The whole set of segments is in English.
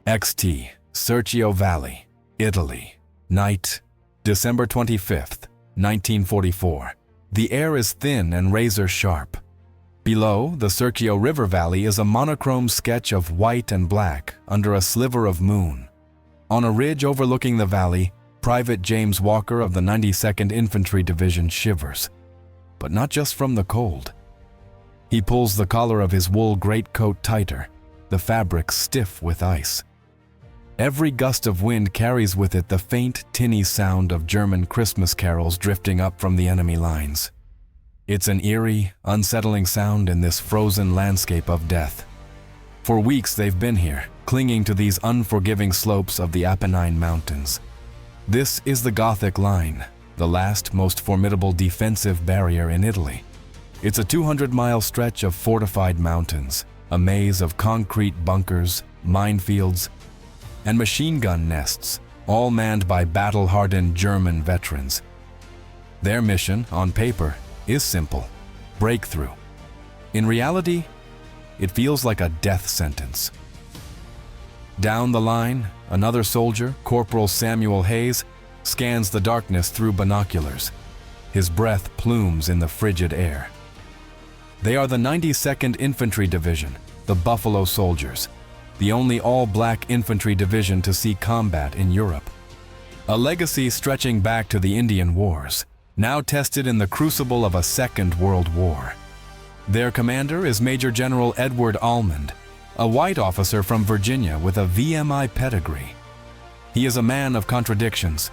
XT, Serchio Valley, Italy. Night, December 25th, 1944. The air is thin and razor sharp. Below, the Serchio River Valley is a monochrome sketch of white and black under a sliver of moon. On a ridge overlooking the valley, Private James Walker of the 92nd Infantry Division shivers, but not just from the cold. He pulls the collar of his wool greatcoat tighter, the fabric stiff with ice. Every gust of wind carries with it the faint, tinny sound of German Christmas carols drifting up from the enemy lines. It's an eerie, unsettling sound in this frozen landscape of death. For weeks they've been here, clinging to these unforgiving slopes of the Apennine Mountains. This is the Gothic Line, the last most formidable defensive barrier in Italy. It's a 200-mile stretch of fortified mountains, a maze of concrete bunkers, minefields, and machine gun nests, all manned by battle-hardened German veterans. Their mission, on paper, is simple: breakthrough. In reality, it feels like a death sentence. Down the line, another soldier, Corporal Samuel Hayes, scans the darkness through binoculars. His breath plumes in the frigid air. They are the 92nd Infantry Division, the Buffalo Soldiers, the only all-black infantry division to see combat in Europe. A legacy stretching back to the Indian Wars, now tested in the crucible of a Second World War. Their commander is Major General Edward Almond, a white officer from Virginia with a VMI pedigree. He is a man of contradictions,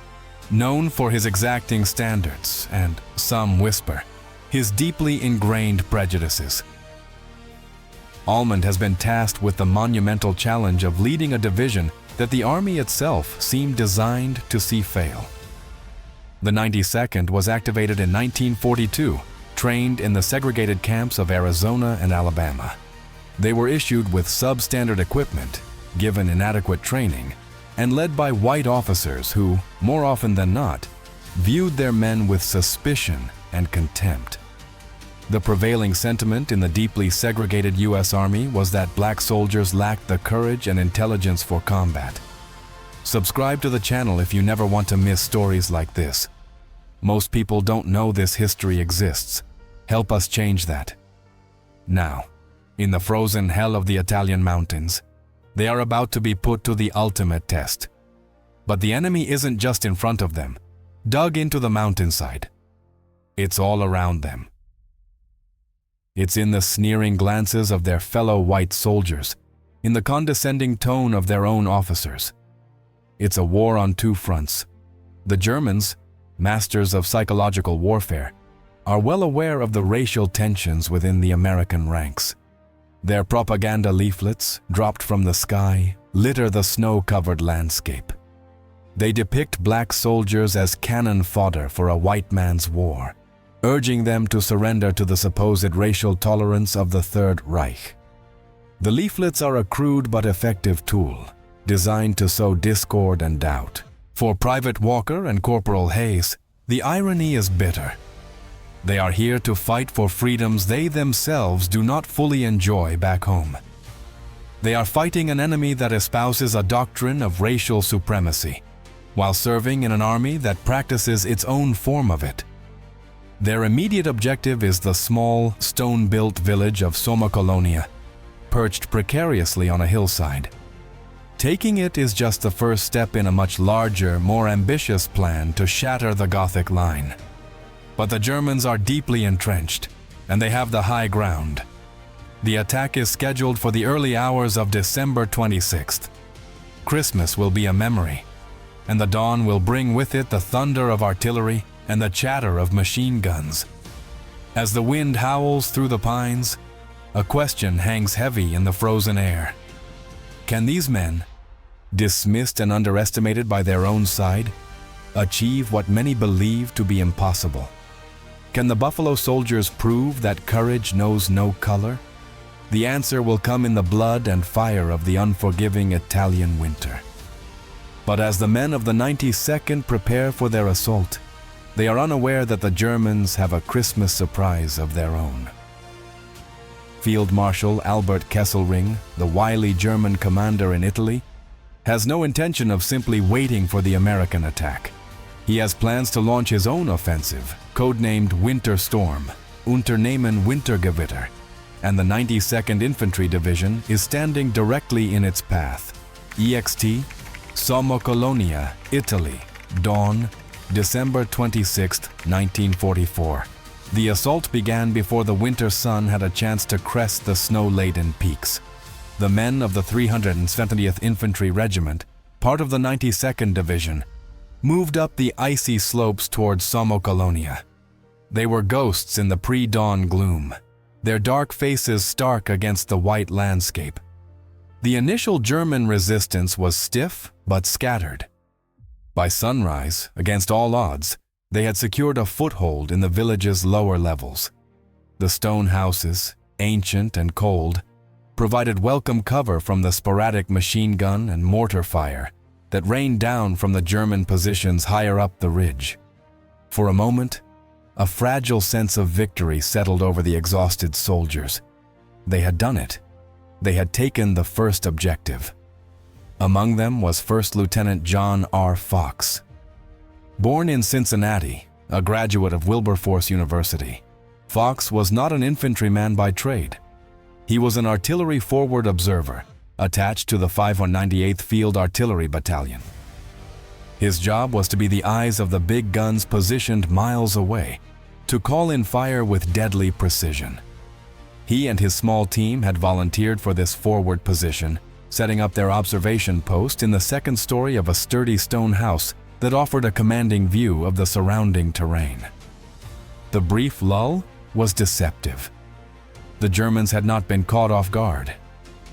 known for his exacting standards and, some whisper, his deeply ingrained prejudices. Almond has been tasked with the monumental challenge of leading a division that the Army itself seemed designed to see fail. The 92nd was activated in 1942, trained in the segregated camps of Arizona and Alabama. They were issued with substandard equipment, given inadequate training, and led by white officers who, more often than not, viewed their men with suspicion and contempt. The prevailing sentiment in the deeply segregated U.S. Army was that black soldiers lacked the courage and intelligence for combat. Subscribe to the channel if you never want to miss stories like this. Most people don't know this history exists. Help us change that. Now, in the frozen hell of the Italian mountains, they are about to be put to the ultimate test. But the enemy isn't just in front of them, dug into the mountainside. It's all around them. It's in the sneering glances of their fellow white soldiers, in the condescending tone of their own officers. It's a war on two fronts. The Germans, masters of psychological warfare, are well aware of the racial tensions within the American ranks. Their propaganda leaflets, dropped from the sky, litter the snow-covered landscape. They depict black soldiers as cannon fodder for a white man's war, urging them to surrender to the supposed racial tolerance of the Third Reich. The leaflets are a crude but effective tool, designed to sow discord and doubt. For Private Walker and Corporal Hayes, the irony is bitter. They are here to fight for freedoms they themselves do not fully enjoy back home. They are fighting an enemy that espouses a doctrine of racial supremacy, while serving in an army that practices its own form of it. Their immediate objective is the small, stone-built village of Soma Colonia, perched precariously on a hillside. Taking it is just the first step in a much larger, more ambitious plan to shatter the Gothic Line. But the Germans are deeply entrenched, and they have the high ground. The attack is scheduled for the early hours of December 26th. Christmas will be a memory, and the dawn will bring with it the thunder of artillery and the chatter of machine guns. As the wind howls through the pines, a question hangs heavy in the frozen air. Can these men, dismissed and underestimated by their own side, achieve what many believe to be impossible? Can the Buffalo Soldiers prove that courage knows no color? The answer will come in the blood and fire of the unforgiving Italian winter. But as the men of the 92nd prepare for their assault, they are unaware that the Germans have a Christmas surprise of their own. Field Marshal Albert Kesselring, the wily German commander in Italy, has no intention of simply waiting for the American attack. He has plans to launch his own offensive, codenamed Winter Storm, Unternehmen Wintergewitter, and the 92nd Infantry Division is standing directly in its path. EXT, Sommo-Colonia, Italy, dawn, December 26, 1944. The assault began before the winter sun had a chance to crest the snow-laden peaks. The men of the 370th Infantry Regiment, part of the 92nd Division, moved up the icy slopes towards Sommo-Colonia. They were ghosts in the pre-dawn gloom, their dark faces stark against the white landscape. The initial German resistance was stiff but scattered. By sunrise, against all odds, they had secured a foothold in the village's lower levels. The stone houses, ancient and cold, provided welcome cover from the sporadic machine gun and mortar fire that rained down from the German positions higher up the ridge. For a moment, a fragile sense of victory settled over the exhausted soldiers. They had done it. They had taken the first objective. Among them was First Lieutenant John R. Fox. Born in Cincinnati, a graduate of Wilberforce University, Fox was not an infantryman by trade. He was an artillery forward observer, attached to the 598th Field Artillery Battalion. His job was to be the eyes of the big guns positioned miles away, to call in fire with deadly precision. He and his small team had volunteered for this forward position, setting up their observation post in the second story of a sturdy stone house that offered a commanding view of the surrounding terrain. The brief lull was deceptive. The Germans had not been caught off guard.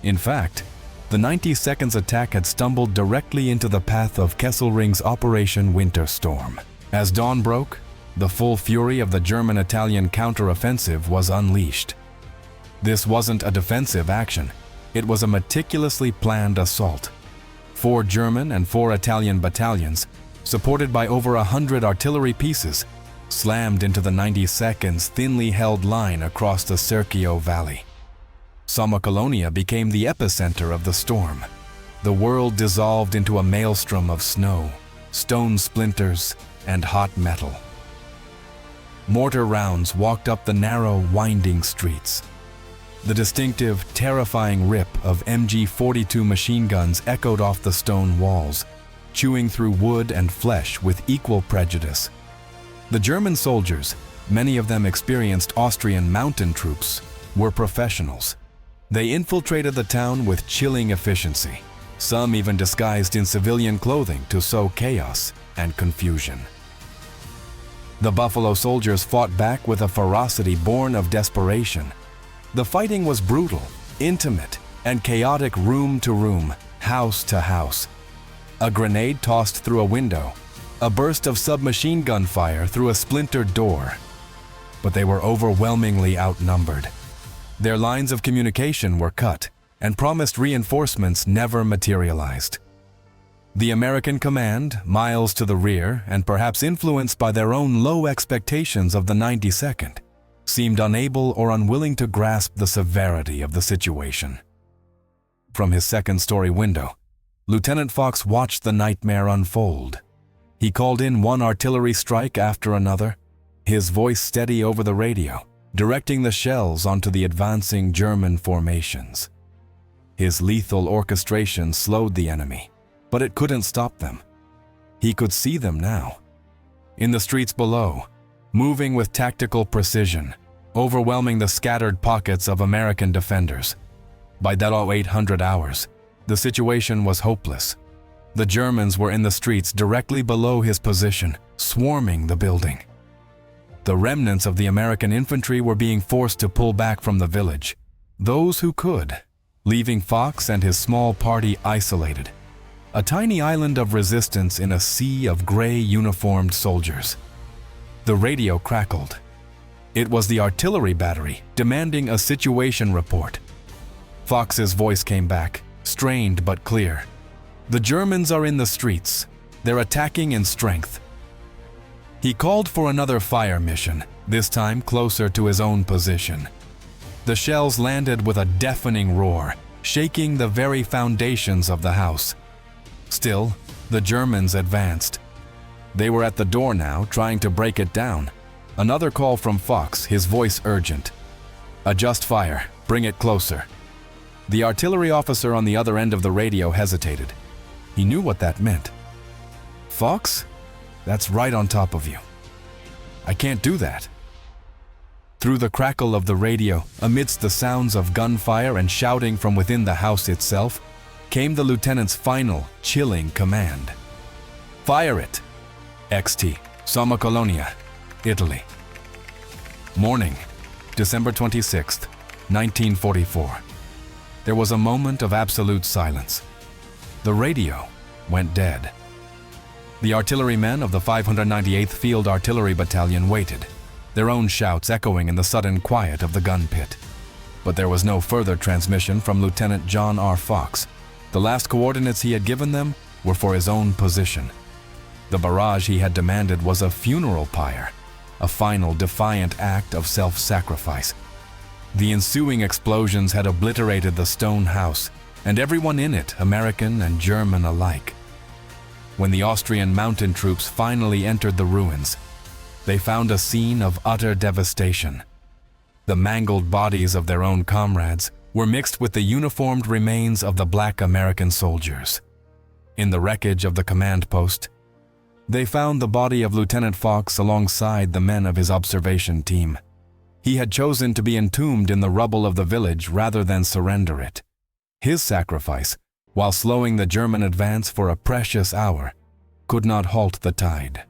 In fact, the 92nd's attack had stumbled directly into the path of Kesselring's Operation Winter Storm. As dawn broke, the full fury of the German-Italian counteroffensive was unleashed. This wasn't a defensive action. It was a meticulously planned assault. 4 German and 4 Italian battalions, supported by over 100 artillery pieces, slammed into the 92nd's thinly held line across the Serchio Valley. Sommo-Colonia became the epicenter of the storm. The world dissolved into a maelstrom of snow, stone splinters, and hot metal. Mortar rounds walked up the narrow, winding streets. The distinctive, terrifying rip of MG-42 machine guns echoed off the stone walls, chewing through wood and flesh with equal prejudice. The German soldiers, many of them experienced Austrian mountain troops, were professionals. They infiltrated the town with chilling efficiency, some even disguised in civilian clothing to sow chaos and confusion. The Buffalo soldiers fought back with a ferocity born of desperation. The fighting was brutal, intimate, and chaotic room to room, house to house. A grenade tossed through a window, a burst of submachine gun fire through a splintered door. But they were overwhelmingly outnumbered. Their lines of communication were cut, and promised reinforcements never materialized. The American command, miles to the rear and perhaps influenced by their own low expectations of the 92nd, seemed unable or unwilling to grasp the severity of the situation. From his second-story window, Lieutenant Fox watched the nightmare unfold. He called in one artillery strike after another, his voice steady over the radio, directing the shells onto the advancing German formations. His lethal orchestration slowed the enemy, but it couldn't stop them. He could see them now. In the streets below, moving with tactical precision, overwhelming the scattered pockets of American defenders. By that 0800 hours, the situation was hopeless. The Germans were in the streets directly below his position, swarming the building. The remnants of the American infantry were being forced to pull back from the village, those who could, leaving Fox and his small party isolated, a tiny island of resistance in a sea of gray uniformed soldiers. The radio crackled. It was the artillery battery demanding a situation report. Fox's voice came back, strained but clear. The Germans are in the streets. They're attacking in strength. He called for another fire mission, this time closer to his own position. The shells landed with a deafening roar, shaking the very foundations of the house. Still, the Germans advanced. They were at the door now, trying to break it down. Another call from Fox, his voice urgent. "Adjust fire. Bring it closer." The artillery officer on the other end of the radio hesitated. He knew what that meant. "Fox? That's right on top of you. I can't do that." Through the crackle of the radio, amidst the sounds of gunfire and shouting from within the house itself, came the lieutenant's final, chilling command. "Fire it! XT, Somma Colonia, Italy." Morning, December 26th, 1944. There was a moment of absolute silence. The radio went dead. The artillerymen of the 598th Field Artillery Battalion waited, their own shouts echoing in the sudden quiet of the gun pit. But there was no further transmission from Lieutenant John R. Fox. The last coordinates he had given them were for his own position. The barrage he had demanded was a funeral pyre, a final defiant act of self-sacrifice. The ensuing explosions had obliterated the stone house, and everyone in it, American and German alike. When the Austrian mountain troops finally entered the ruins, they found a scene of utter devastation. The mangled bodies of their own comrades were mixed with the uniformed remains of the black American soldiers. In the wreckage of the command post, they found the body of Lieutenant Fox alongside the men of his observation team. He had chosen to be entombed in the rubble of the village rather than surrender it. His sacrifice, while slowing the German advance for a precious hour, could not halt the tide.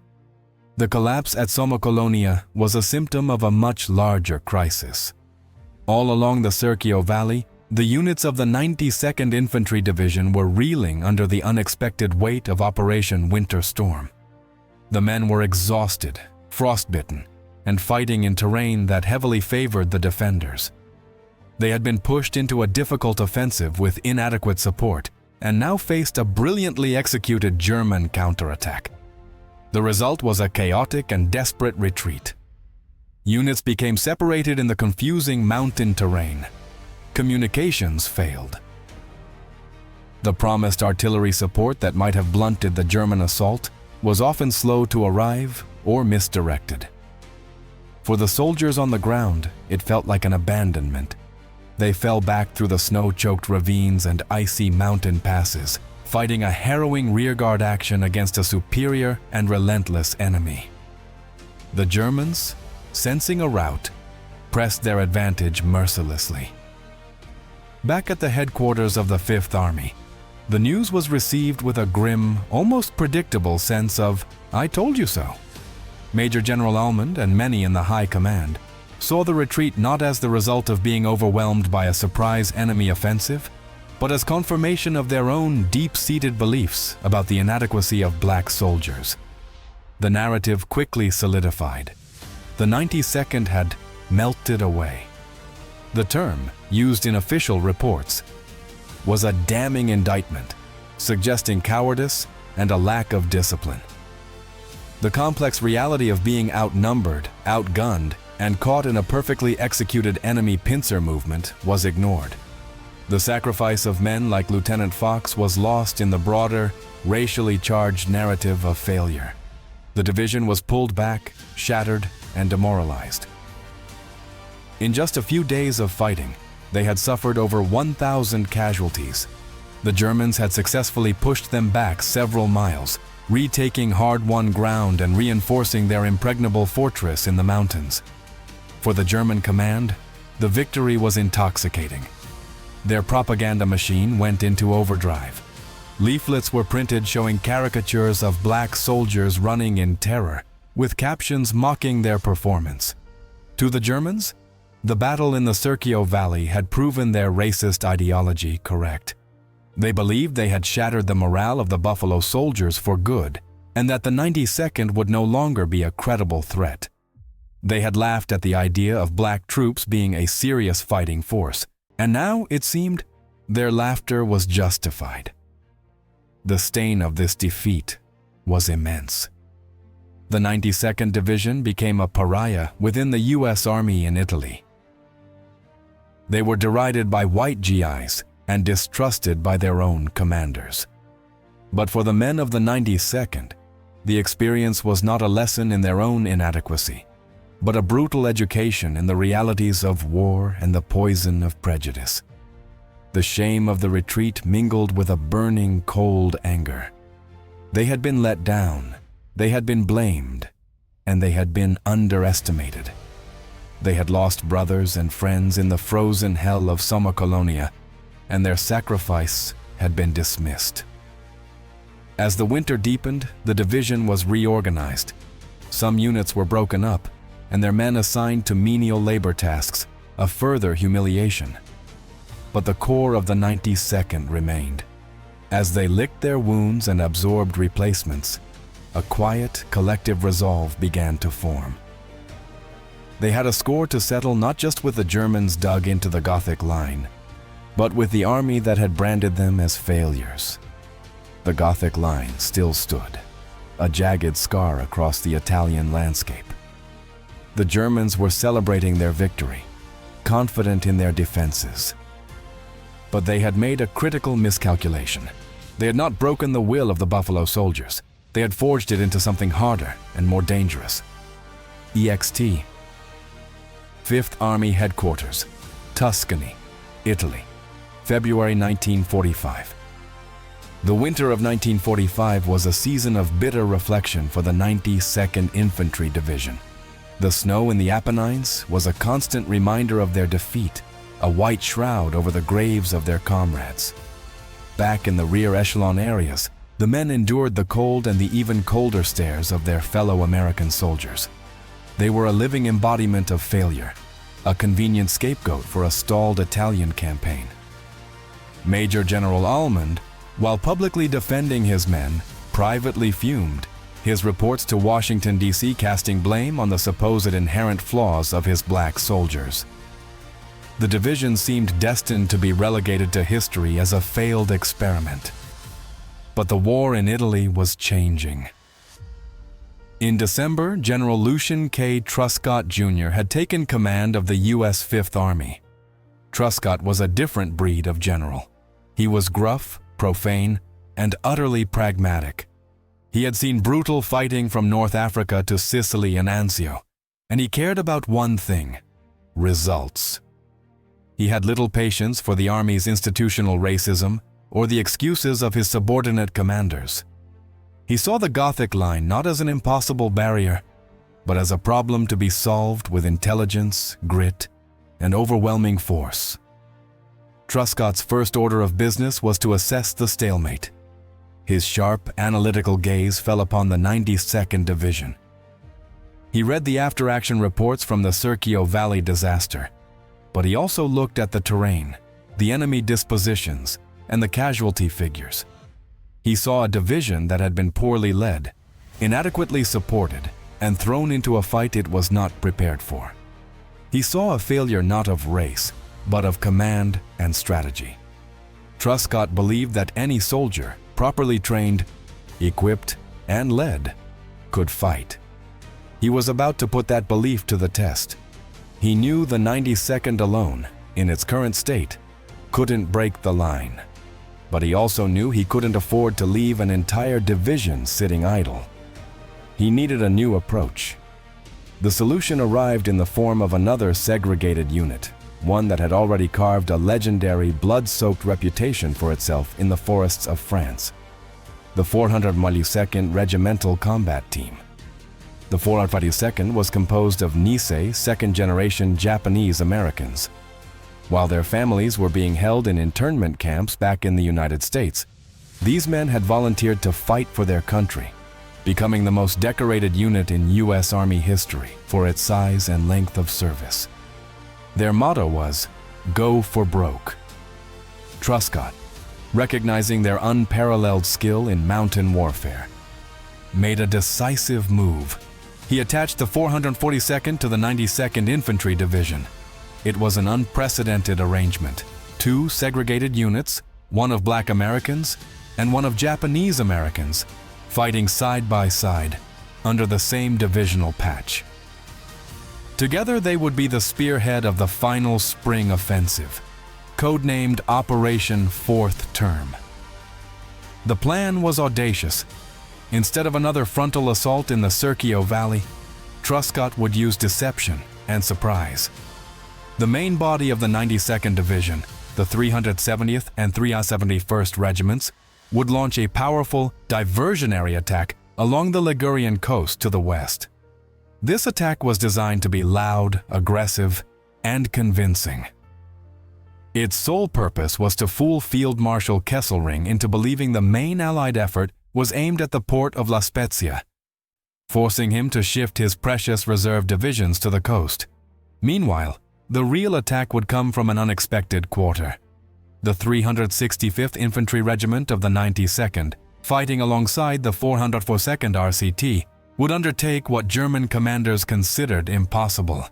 The collapse at Somma Colonia was a symptom of a much larger crisis. All along the Serchio Valley, the units of the 92nd Infantry Division were reeling under the unexpected weight of Operation Winter Storm. The men were exhausted, frostbitten, and fighting in terrain that heavily favored the defenders. They had been pushed into a difficult offensive with inadequate support and now faced a brilliantly executed German counterattack. The result was a chaotic and desperate retreat. Units became separated in the confusing mountain terrain. Communications failed. The promised artillery support that might have blunted the German assault was often slow to arrive or misdirected. For the soldiers on the ground, it felt like an abandonment. They fell back through the snow-choked ravines and icy mountain passes, fighting a harrowing rearguard action against a superior and relentless enemy. The Germans, sensing a rout, pressed their advantage mercilessly. Back at the headquarters of the Fifth Army, the news was received with a grim, almost predictable sense of, "I told you so." Major General Almond and many in the high command saw the retreat not as the result of being overwhelmed by a surprise enemy offensive, but as confirmation of their own deep-seated beliefs about the inadequacy of black soldiers. The narrative quickly solidified. The 92nd had melted away. The term, used in official reports, was a damning indictment, suggesting cowardice and a lack of discipline. The complex reality of being outnumbered, outgunned, and caught in a perfectly executed enemy pincer movement was ignored. The sacrifice of men like Lieutenant Fox was lost in the broader, racially charged narrative of failure. The division was pulled back, shattered, and demoralized. In just a few days of fighting, they had suffered over 1,000 casualties. The Germans had successfully pushed them back several miles, retaking hard-won ground and reinforcing their impregnable fortress in the mountains. For the German command, the victory was intoxicating. Their propaganda machine went into overdrive. Leaflets were printed showing caricatures of black soldiers running in terror, with captions mocking their performance. To the Germans, the battle in the Serchio Valley had proven their racist ideology correct. They believed they had shattered the morale of the Buffalo Soldiers for good, and that the 92nd would no longer be a credible threat. They had laughed at the idea of black troops being a serious fighting force, and now, it seemed, their laughter was justified. The stain of this defeat was immense. The 92nd Division became a pariah within the U.S. Army in Italy. They were derided by white GIs and distrusted by their own commanders. But for the men of the 92nd, the experience was not a lesson in their own inadequacy, but a brutal education in the realities of war and the poison of prejudice. The shame of the retreat mingled with a burning, cold anger. They had been let down, they had been blamed, and they had been underestimated. They had lost brothers and friends in the frozen hell of Summa Colonia, and their sacrifice had been dismissed. As the winter deepened, the division was reorganized. Some units were broken up, and their men assigned to menial labor tasks, a further humiliation. But the core of the 92nd remained. As they licked their wounds and absorbed replacements, a quiet, collective resolve began to form. They had a score to settle not just with the Germans dug into the Gothic Line, but with the army that had branded them as failures. The Gothic Line still stood, a jagged scar across the Italian landscape. The Germans were celebrating their victory, confident in their defenses. But they had made a critical miscalculation. They had not broken the will of the Buffalo Soldiers. They had forged it into something harder and more dangerous. EXT. 5th Army Headquarters, Tuscany, Italy, February 1945. The winter of 1945 was a season of bitter reflection for the 92nd Infantry Division. The snow in the Apennines was a constant reminder of their defeat, a white shroud over the graves of their comrades. Back in the rear echelon areas, the men endured the cold and the even colder stares of their fellow American soldiers. They were a living embodiment of failure, a convenient scapegoat for a stalled Italian campaign. Major General Almond, while publicly defending his men, privately fumed, his reports to Washington, D.C. casting blame on the supposed inherent flaws of his black soldiers. The division seemed destined to be relegated to history as a failed experiment. But the war in Italy was changing. In December, General Lucian K. Truscott Jr. had taken command of the U.S. Fifth Army. Truscott was a different breed of general. He was gruff, profane, and utterly pragmatic. He had seen brutal fighting from North Africa to Sicily and Anzio, and he cared about one thing: results. He had little patience for the Army's institutional racism or the excuses of his subordinate commanders. He saw the Gothic Line not as an impossible barrier, but as a problem to be solved with intelligence, grit, and overwhelming force. Truscott's first order of business was to assess the stalemate. His sharp, analytical gaze fell upon the 92nd Division. He read the after-action reports from the Serchio Valley disaster, but he also looked at the terrain, the enemy dispositions, and the casualty figures. He saw a division that had been poorly led, inadequately supported, and thrown into a fight it was not prepared for. He saw a failure not of race, but of command and strategy. Truscott believed that any soldier, properly trained, equipped, and led, could fight. He was about to put that belief to the test. He knew the 92nd alone, in its current state, couldn't break the line. But he also knew he couldn't afford to leave an entire division sitting idle. He needed a new approach. The solution arrived in the form of another segregated unit, one that had already carved a legendary, blood-soaked reputation for itself in the forests of France: the 442nd Regimental Combat Team. The 442nd was composed of Nisei second-generation Japanese Americans. While their families were being held in internment camps back in the United States, these men had volunteered to fight for their country, becoming the most decorated unit in U.S. Army history for its size and length of service. Their motto was, "Go for broke." Truscott, recognizing their unparalleled skill in mountain warfare, made a decisive move. He attached the 442nd to the 92nd Infantry Division. It was an unprecedented arrangement: 2 segregated units, one of Black Americans and one of Japanese Americans, fighting side by side under the same divisional patch. Together they would be the spearhead of the final spring offensive, codenamed Operation Fourth Term. The plan was audacious. Instead of another frontal assault in the Serchio Valley, Truscott would use deception and surprise. The main body of the 92nd Division, the 370th and 371st Regiments, would launch a powerful diversionary attack along the Ligurian coast to the west. This attack was designed to be loud, aggressive, and convincing. Its sole purpose was to fool Field Marshal Kesselring into believing the main Allied effort was aimed at the port of La Spezia, forcing him to shift his precious reserve divisions to the coast. Meanwhile, the real attack would come from an unexpected quarter. The 365th Infantry Regiment of the 92nd, fighting alongside the 402nd RCT, would undertake what German commanders considered impossible.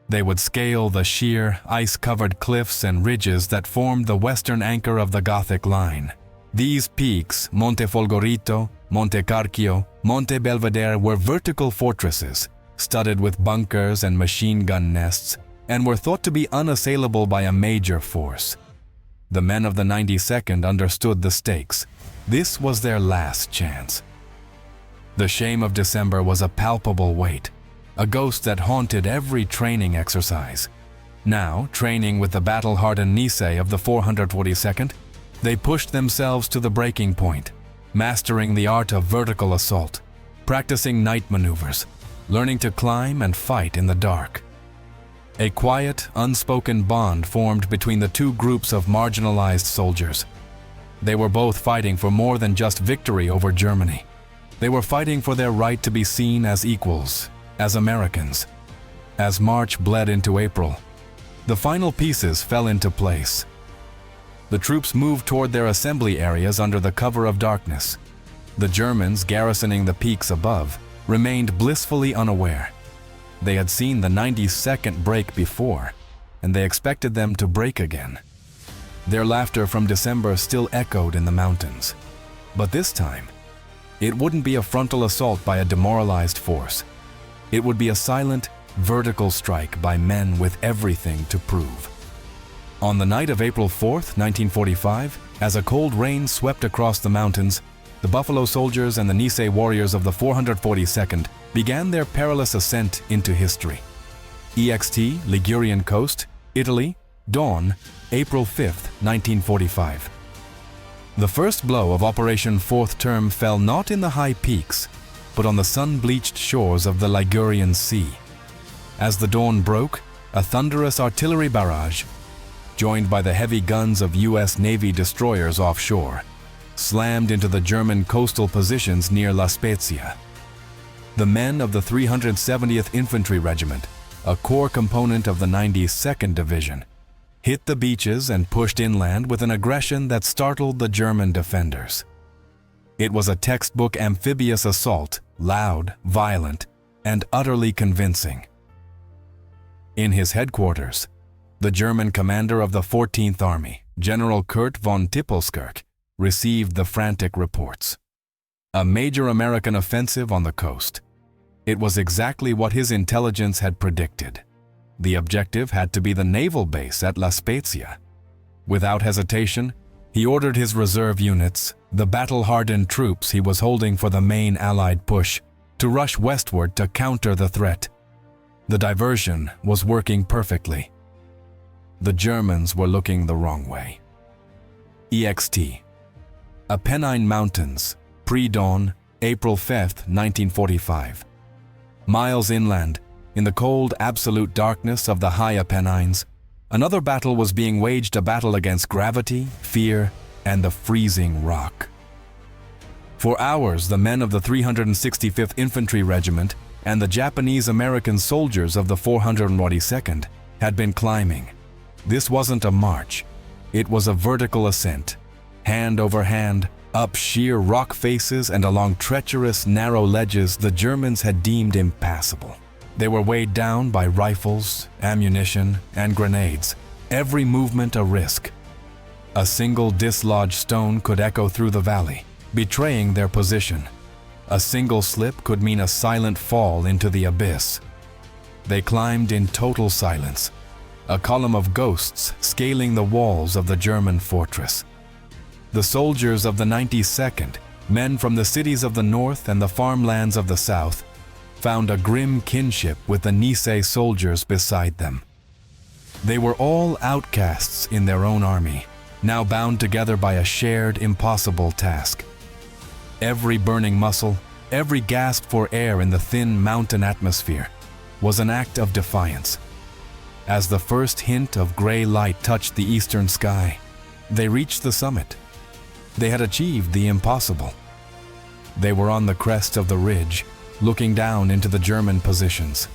They would scale the sheer, ice-covered cliffs and ridges that formed the western anchor of the Gothic Line. These peaks, Monte Folgorito, Monte Carchio, Monte Belvedere, were vertical fortresses, studded with bunkers and machine gun nests, and were thought to be unassailable by a major force. The men of the 92nd understood the stakes. This was their last chance. The shame of December was a palpable weight, a ghost that haunted every training exercise. Now, training with the battle-hardened Nisei of the 442nd, they pushed themselves to the breaking point, mastering the art of vertical assault, practicing night maneuvers, learning to climb and fight in the dark. A quiet, unspoken bond formed between the two groups of marginalized soldiers. They were both fighting for more than just victory over Germany. They were fighting for their right to be seen as equals, as Americans. As March bled into April, the final pieces fell into place. The troops moved toward their assembly areas under the cover of darkness. The Germans, garrisoning the peaks above, remained blissfully unaware. They had seen the 92nd break before, and they expected them to break again. Their laughter from December still echoed in the mountains. But this time, it wouldn't be a frontal assault by a demoralized force. It would be a silent, vertical strike by men with everything to prove. On the night of April 4th, 1945, as a cold rain swept across the mountains, the Buffalo Soldiers and the Nisei warriors of the 442nd began their perilous ascent into history. EXT, Ligurian Coast, Italy, dawn, April 5th, 1945. The first blow of Operation Fourth Term fell not in the high peaks, but on the sun-bleached shores of the Ligurian Sea. As the dawn broke, a thunderous artillery barrage, joined by the heavy guns of U.S. Navy destroyers offshore, slammed into the German coastal positions near La Spezia. The men of the 370th Infantry Regiment, a core component of the 92nd Division, hit the beaches and pushed inland with an aggression that startled the German defenders. It was a textbook amphibious assault, loud, violent, and utterly convincing. In his headquarters, the German commander of the 14th Army, General Kurt von Tippelskirch, received the frantic reports. A major American offensive on the coast. It was exactly what his intelligence had predicted. The objective had to be the naval base at La Spezia. Without hesitation, he ordered his reserve units, the battle-hardened troops he was holding for the main Allied push, to rush westward to counter the threat. The diversion was working perfectly. The Germans were looking the wrong way. EXT. Apennine Mountains, pre-dawn, April 5th, 1945. Miles inland, in the cold, absolute darkness of the high Apennines, another battle was being waged, a battle against gravity, fear, and the freezing rock. For hours, the men of the 365th Infantry Regiment and the Japanese-American soldiers of the 442nd had been climbing. This wasn't a march. It was a vertical ascent, hand over hand, up sheer rock faces and along treacherous, narrow ledges the Germans had deemed impassable. They were weighed down by rifles, ammunition, and grenades, every movement a risk. A single dislodged stone could echo through the valley, betraying their position. A single slip could mean a silent fall into the abyss. They climbed in total silence, a column of ghosts scaling the walls of the German fortress. The soldiers of the 92nd, men from the cities of the north and the farmlands of the south, found a grim kinship with the Nisei soldiers beside them. They were all outcasts in their own army, now bound together by a shared, impossible task. Every burning muscle, every gasp for air in the thin mountain atmosphere was an act of defiance. As the first hint of gray light touched the eastern sky, they reached the summit. They had achieved the impossible. They were on the crest of the ridge, looking down into the German positions.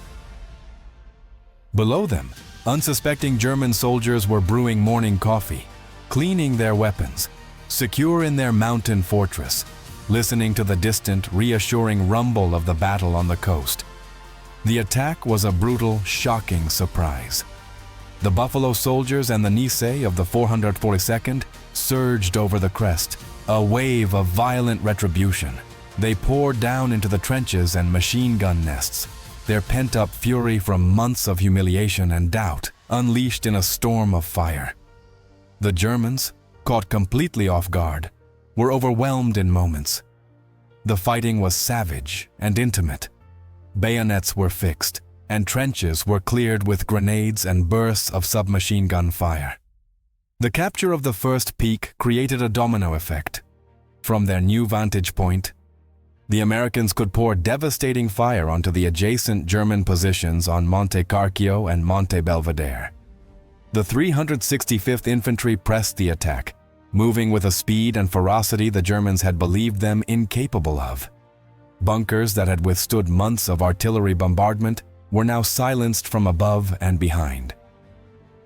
Below them, unsuspecting German soldiers were brewing morning coffee, cleaning their weapons, secure in their mountain fortress, listening to the distant, reassuring rumble of the battle on the coast. The attack was a brutal, shocking surprise. The Buffalo soldiers and the Nisei of the 442nd surged over the crest, a wave of violent retribution. They poured down into the trenches and machine gun nests, their pent-up fury from months of humiliation and doubt unleashed in a storm of fire. The Germans, caught completely off guard, were overwhelmed in moments. The fighting was savage and intimate. Bayonets were fixed, and trenches were cleared with grenades and bursts of submachine gun fire. The capture of the first peak created a domino effect. From their new vantage point, the Americans could pour devastating fire onto the adjacent German positions on Monte Carchio and Monte Belvedere. The 365th Infantry pressed the attack, moving with a speed and ferocity the Germans had believed them incapable of. Bunkers that had withstood months of artillery bombardment were now silenced from above and behind.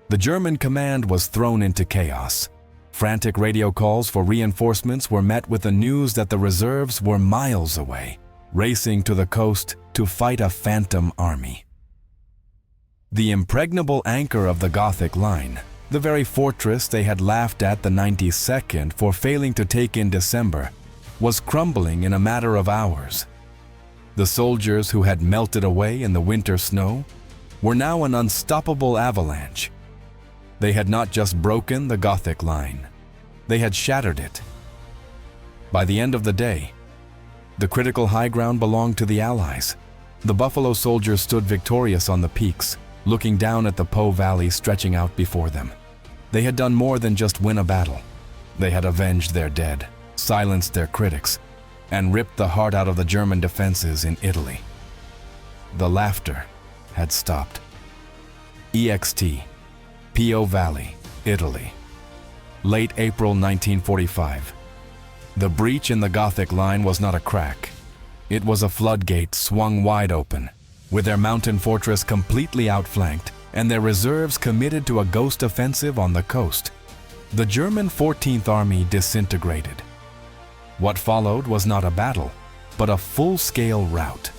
The German command was thrown into chaos. Frantic radio calls for reinforcements were met with the news that the reserves were miles away, racing to the coast to fight a phantom army. The impregnable anchor of the Gothic Line, the very fortress they had laughed at the 92nd for failing to take in December, was crumbling in a matter of hours. The soldiers who had melted away in the winter snow were now an unstoppable avalanche. They had not just broken the Gothic Line, they had shattered it. By the end of the day, the critical high ground belonged to the Allies. The Buffalo soldiers stood victorious on the peaks, looking down at the Po Valley stretching out before them. They had done more than just win a battle. They had avenged their dead, silenced their critics, and ripped the heart out of the German defenses in Italy. The laughter had stopped. EXT, Po Valley, Italy. Late April 1945. The breach in the Gothic Line was not a crack. It was a floodgate swung wide open, with their mountain fortress completely outflanked and their reserves committed to a ghost offensive on the coast. The German 14th Army disintegrated. What followed was not a battle, but a full-scale rout.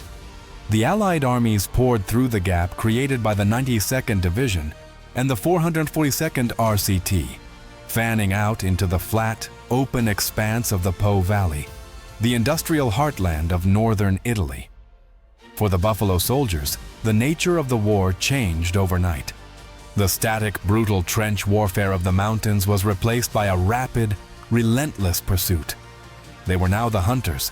The Allied armies poured through the gap created by the 92nd Division and the 442nd RCT, fanning out into the flat, open expanse of the Po Valley, the industrial heartland of northern Italy. For the Buffalo soldiers, the nature of the war changed overnight. The static, brutal trench warfare of the mountains was replaced by a rapid, relentless pursuit. They were now the hunters.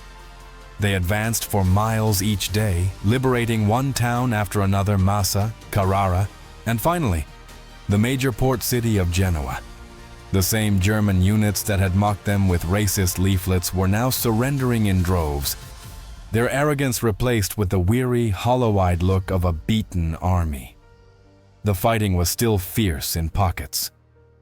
They advanced for miles each day, liberating one town after another, Massa, Carrara, and finally, the major port city of Genoa. The same German units that had mocked them with racist leaflets were now surrendering in droves, their arrogance replaced with the weary, hollow-eyed look of a beaten army. The fighting was still fierce in pockets.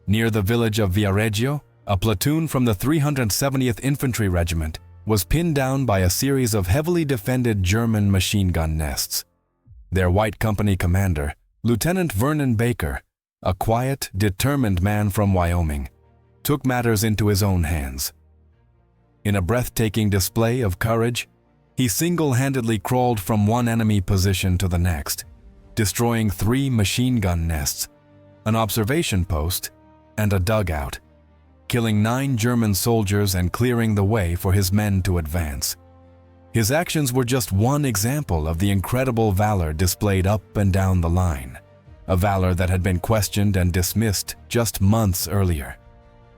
Near the village of Viareggio, a platoon from the 370th Infantry Regiment was pinned down by a series of heavily defended German machine gun nests. Their White Company commander, Lieutenant Vernon Baker, a quiet, determined man from Wyoming, took matters into his own hands. In a breathtaking display of courage, he single-handedly crawled from one enemy position to the next, destroying 3 machine gun nests, an observation post, and a dugout, killing 9 German soldiers and clearing the way for his men to advance. His actions were just one example of the incredible valor displayed up and down the line, a valor that had been questioned and dismissed just months earlier.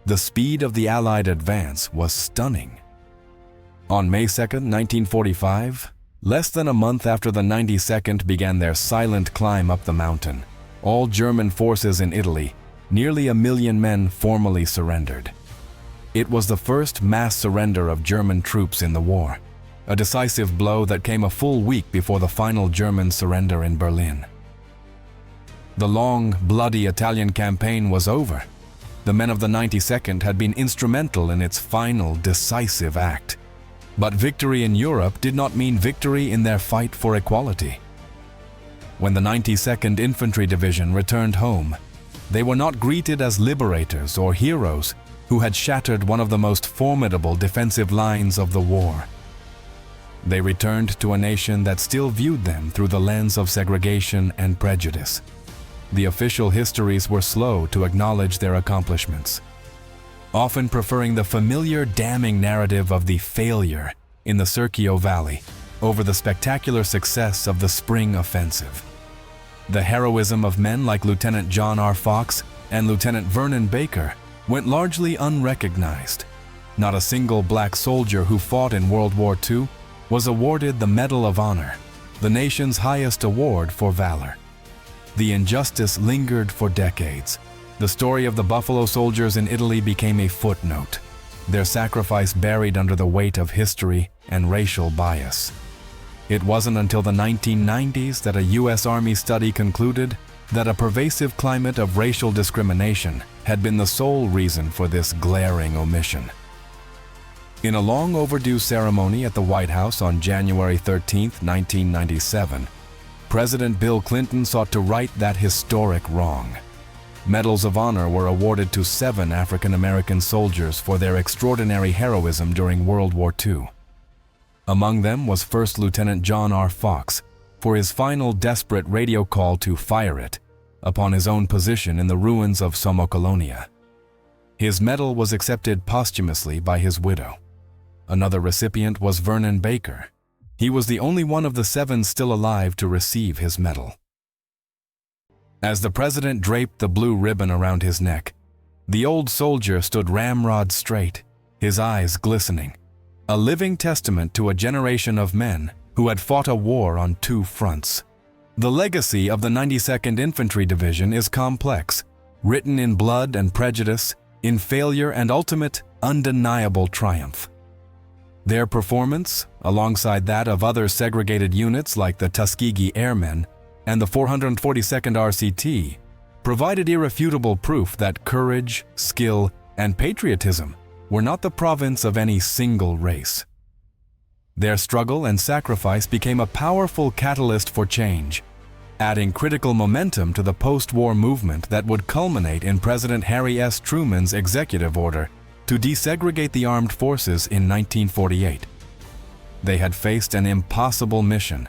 The speed of the Allied advance was stunning. On May 2, 1945, less than a month after the 92nd began their silent climb up the mountain, all German forces in Italy, nearly 1 million men, formally surrendered. It was the first mass surrender of German troops in the war, a decisive blow that came a full week before the final German surrender in Berlin. The long, bloody Italian campaign was over. The men of the 92nd had been instrumental in its final, decisive act. But victory in Europe did not mean victory in their fight for equality. When the 92nd Infantry Division returned home, they were not greeted as liberators or heroes who had shattered one of the most formidable defensive lines of the war. They returned to a nation that still viewed them through the lens of segregation and prejudice. The official histories were slow to acknowledge their accomplishments, often preferring the familiar damning narrative of the failure in the Serchio Valley over the spectacular success of the Spring Offensive. The heroism of men like Lieutenant John R. Fox and Lieutenant Vernon Baker went largely unrecognized. Not a single black soldier who fought in World War II was awarded the Medal of Honor, the nation's highest award for valor. The injustice lingered for decades. The story of the Buffalo Soldiers in Italy became a footnote, their sacrifice buried under the weight of history and racial bias. It wasn't until the 1990s that a U.S. Army study concluded that a pervasive climate of racial discrimination had been the sole reason for this glaring omission. In a long overdue ceremony at the White House on January 13, 1997, President Bill Clinton sought to right that historic wrong. Medals of honor were awarded to 7 African American soldiers for their extraordinary heroism during World War II. Among them was First Lieutenant John R. Fox for his final desperate radio call to fire it upon his own position in the ruins of Somocolonia. His medal was accepted posthumously by his widow. Another recipient was Vernon Baker. He was the only one of the 7 still alive to receive his medal. As the president draped the blue ribbon around his neck, the old soldier stood ramrod straight, his eyes glistening, a living testament to a generation of men who had fought a war on 2 fronts. The legacy of the 92nd Infantry Division is complex, written in blood and prejudice, in failure and ultimate, undeniable triumph. Their performance, alongside that of other segregated units like the Tuskegee Airmen and the 442nd RCT, provided irrefutable proof that courage, skill, and patriotism were not the province of any single race. Their struggle and sacrifice became a powerful catalyst for change, adding critical momentum to the post-war movement that would culminate in President Harry S. Truman's executive order to desegregate the armed forces in 1948. They had faced an impossible mission,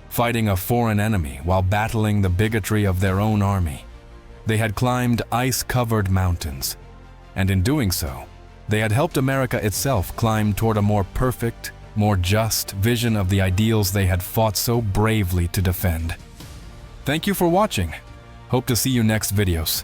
fighting a foreign enemy while battling the bigotry of their own army. They had climbed ice-covered mountains, and in doing so, they had helped America itself climb toward a more perfect, more just vision of the ideals they had fought so bravely to defend. Thank you for watching. Hope to see you next videos.